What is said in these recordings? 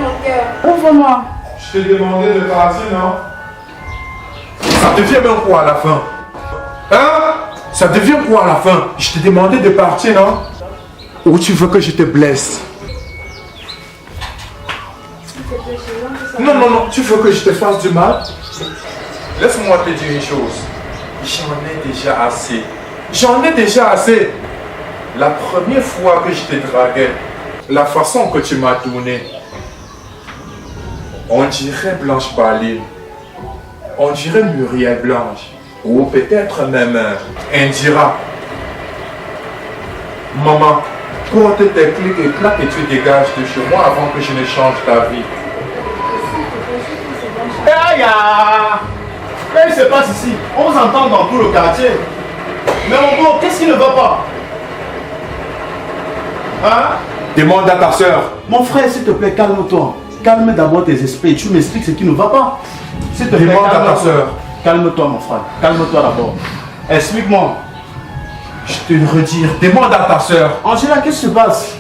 mon cœur. Ouvre-moi. Je t'ai demandé de partir, non? Ça devient même quoi à la fin? Hein? Ça devient quoi à la fin? Je t'ai demandé de partir, non? Ou tu veux que je te blesse? Non, non, non, tu veux que je te fasse du mal? Laisse-moi te dire une chose. J'en ai déjà assez. J'en ai déjà assez. La première fois que je te draguais, la façon que tu m'as tourné, on dirait Blanche Baline, on dirait Muriel Blanche, ou peut-être même Indira. Maman, porte tes clics et claques et tu dégages de chez moi avant que je ne change ta vie. Aïe! Qu'est-ce qui se passe ici? On vous entend dans tout le quartier. Mais mon beau, qu'est-ce qui ne va pas? Hein? Demande à ta soeur. Mon frère, s'il te plaît, calme-toi. Calme d'abord tes esprits. Tu m'expliques ce qui ne va pas. S'il te plaît, Demande à ta calme-toi. soeur. Calme-toi, mon frère. Calme-toi d'abord. Explique-moi. Je te le redire, demande à ta soeur. Angela, qu'est-ce qui se passe?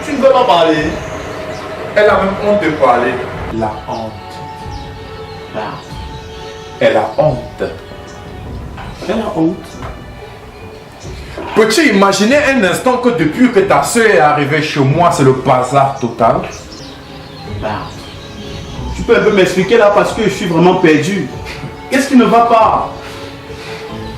Tu ne veux pas parler? Elle a même honte de parler. La honte. Elle a honte. Elle a honte. Peux-tu imaginer un instant que depuis que ta soeur est arrivée chez moi, c'est le bazar total? Tu peux un peu m'expliquer là parce que je suis vraiment perdu. Qu'est-ce qui ne va pas?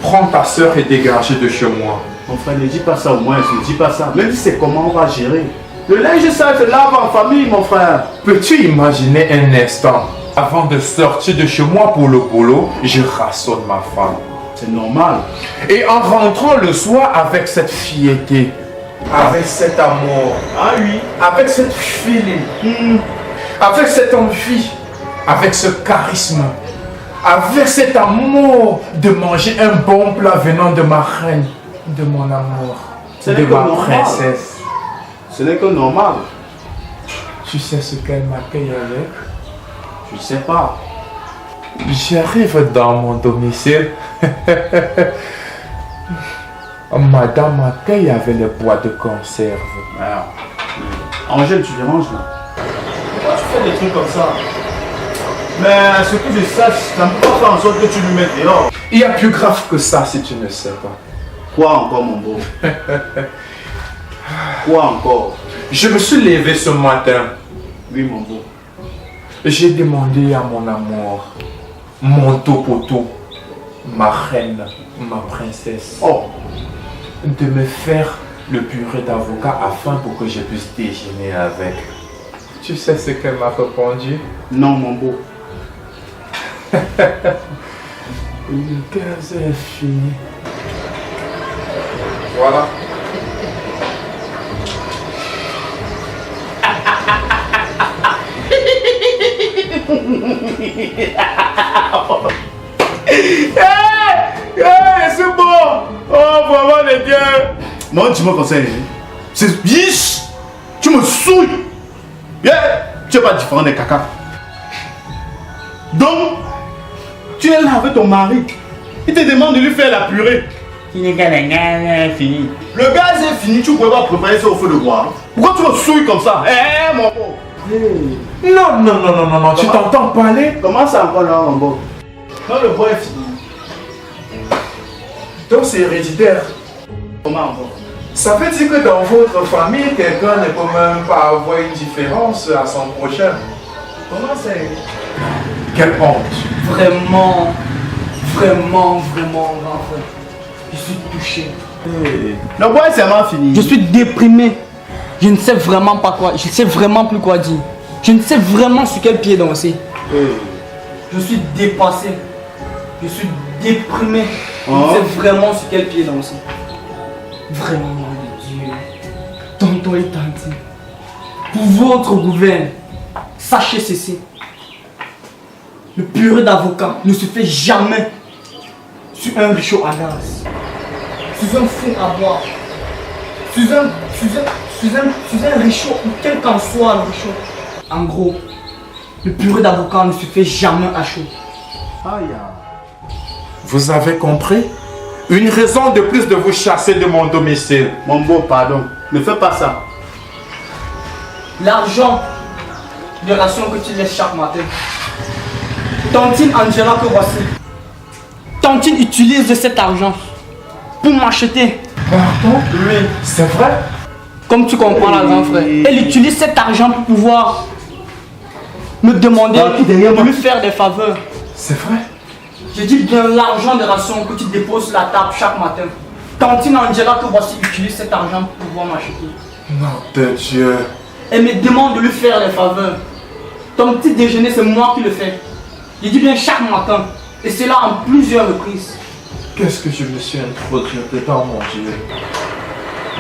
Prends ta soeur et dégage de chez moi. Mon frère, ne dis pas ça au moins, ne dis pas ça. Même si c'est comment on va gérer. Le linge sale se lave en famille, mon frère. Peux-tu imaginer un instant, avant de sortir de chez moi pour le boulot, je rassonne ma femme. C'est normal. Et en rentrant le soir avec cette fierté, avec cet amour, Ah oui. avec cette feeling, avec cette envie, avec ce charisme, avec cet amour de manger un bon plat venant de ma reine, de mon amour, Ce de n'est que ma normal. princesse. Ce n'est que normal. Tu sais ce qu'elle m'accueille avec? Je ne sais pas. J'arrive dans mon domicile. Madame m'accueille avec les boîtes de conserve. Alors, Angèle, tu déranges là. Pourquoi tu fais des trucs comme ça? Mais ce que je sache, ça ne peut pas faire en sorte que tu lui mettes dehors. Il y a plus grave que ça si tu ne sais pas. Quoi encore, mon beau? Quoi encore? Je me suis levé ce matin. Oui, mon beau. J'ai demandé à mon amour, mon topoto, ma reine, ma princesse, Oh, de me faire le purée d'avocat afin pour que je puisse déjeuner avec. Tu sais ce qu'elle m'a répondu? non, mon beau. Le gaz est fini. Voilà. C'est bon! Oh, vraiment, les dieux! Moi, tu me conseilles. C'est biche! Tu me souilles! Tu n'es pas différent des caca. Donc, tu es là avec ton mari. Il te demande de lui faire la purée. Fini. Le gaz est fini, tu ne pouvais pas préparer ça au feu de bois. Pourquoi tu me souilles comme ça? Eh, mon beau! Non, non, non, non, non, non, tu t'entends parler? Comment ça encore là, mon beau? Quand le bois est fini. Donc c'est héréditaire. Comment encore? Ça veut dire que dans votre famille, quelqu'un ne peut même pas avoir une différence à son prochain. Comment c'est? Quelle honte. Vraiment, grand frère. Je suis touché. Le bois est seulement fini. Je suis déprimé. Je ne sais vraiment pas quoi. Je ne sais vraiment plus quoi dire. Je ne sais vraiment sur quel pied danser. Je suis dépassé. Je suis déprimé. Je ne sais vraiment sur quel pied danser. Vraiment, nom de Dieu. Tonton et tanti. Pour votre gouvernement, sachez ceci. Le purée d'avocat ne se fait jamais sur un réchaud à gaz. Sur un fond à boire. Sur un réchaud, ou quel qu'en soit le réchaud. En gros, le purée d'avocat ne se fait jamais à chaud. Aïe. Vous avez compris? Une raison de plus de vous chasser de mon domicile. Mon beau, pardon. Ne fais pas ça. l'argent de ration que tu laisses chaque matin. Tantine Angela que voici. Tantine utilise de cet argent pour m'acheter. Pardon? Oui. C'est vrai? Comme tu comprends là, grand frère. Elle utilise cet argent pour pouvoir me demander de lui faire des faveurs. C'est vrai? Je dis bien l'argent de ration que tu déposes sur la table chaque matin. Tantine Angela que voici utilise cet argent pour pouvoir m'acheter. Nom de Dieu. Elle me demande de lui faire des faveurs. Ton petit déjeuner, c'est moi qui le fais. Je dis bien chaque matin. Et cela en plusieurs reprises. Qu'est-ce que je me suis introduit dedans, mon Dieu?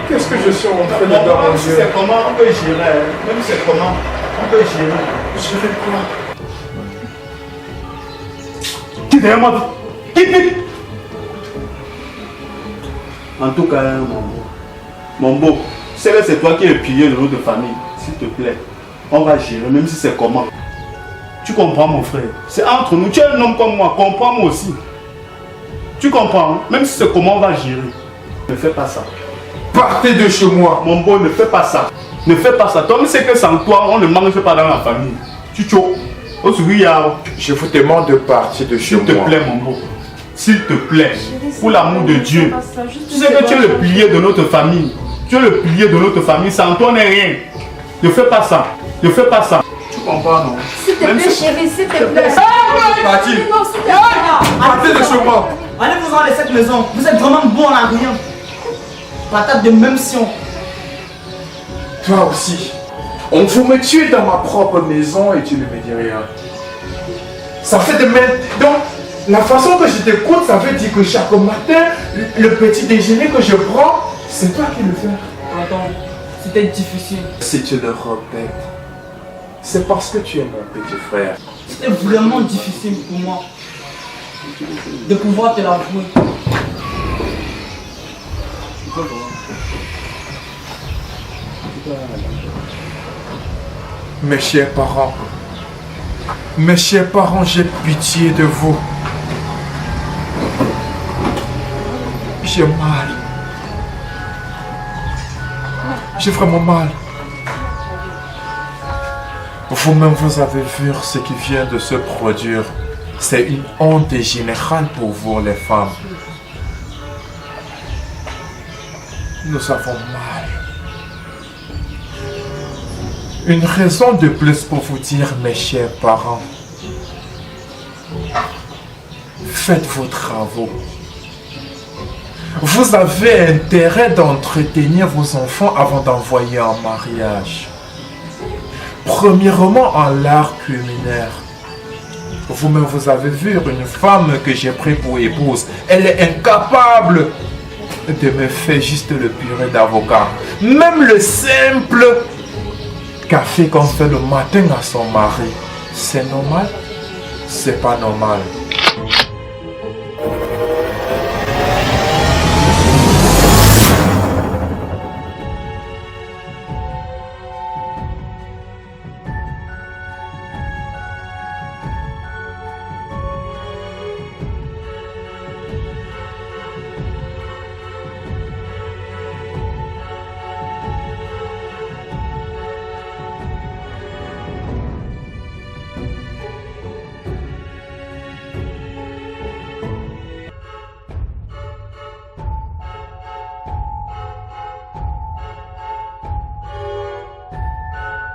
Qu'est-ce que je suis en train de faire, mon Même si Dieu? c'est comment, on peut gérer. Hein. Même si c'est comment, on peut gérer. Gérer quoi? Quitte derrière moi. Quitte, quitte. En tout cas, hein, mon beau, c'est toi qui es le pilier de notre famille. S'il te plaît, on va gérer, même si c'est comment. Tu comprends, mon frère? C'est entre nous. Tu es un homme comme moi, comprends-moi aussi. Tu comprends, hein? Même si c'est comment, on va gérer. Ne fais pas ça. Partez de chez moi. Mon beau, ne fais pas ça. Ne fais pas ça. Toi, mais c'est que sans toi, on ne mange pas dans la famille. Tu choques. Je vous demande de partir de chez S'il te moi. plaît, mon beau. S'il te plaît, pour l'amour de Dieu. Tu sais que tu es le pilier de notre famille. Tu es le pilier de notre famille. Sans toi, n'est rien. Ne fais pas ça. Ne fais pas ça. Tu comprends, non? S'il te plaît, chérie, s'il te plaît. Parti. Non, s'il te plaît. Partez de chez moi. Allez-vous-en de cette maison. Vous êtes vraiment bon en rien. Patate de même sion. Toi aussi. On vous me tue dans ma propre maison et tu ne me dis rien. Ça fait de même. Donc, la façon que je t'écoute, ça veut dire que chaque matin, le petit déjeuner que je prends, c'est toi qui le fais. Attends, c'était difficile. Si tu le répètes, c'est parce que tu es mon petit frère. C'était vraiment difficile pour moi de pouvoir te l'avouer. Mes chers parents, j'ai pitié de vous. J'ai mal. J'ai vraiment mal. Vous-même, vous avez vu ce qui vient de se produire. C'est une honte générale pour vous, les femmes. Nous avons mal. Une raison de plus pour vous dire, mes chers parents, faites vos travaux. Vous avez intérêt d'entretenir vos enfants avant d'envoyer en mariage. Premièrement, en l'art culinaire. Vous-même, vous avez vu une femme que j'ai pris pour épouse. Elle est incapable de me faire juste le purée d'avocat. Même le simple café qu'on fait le matin à son mari. C'est normal? C'est pas normal.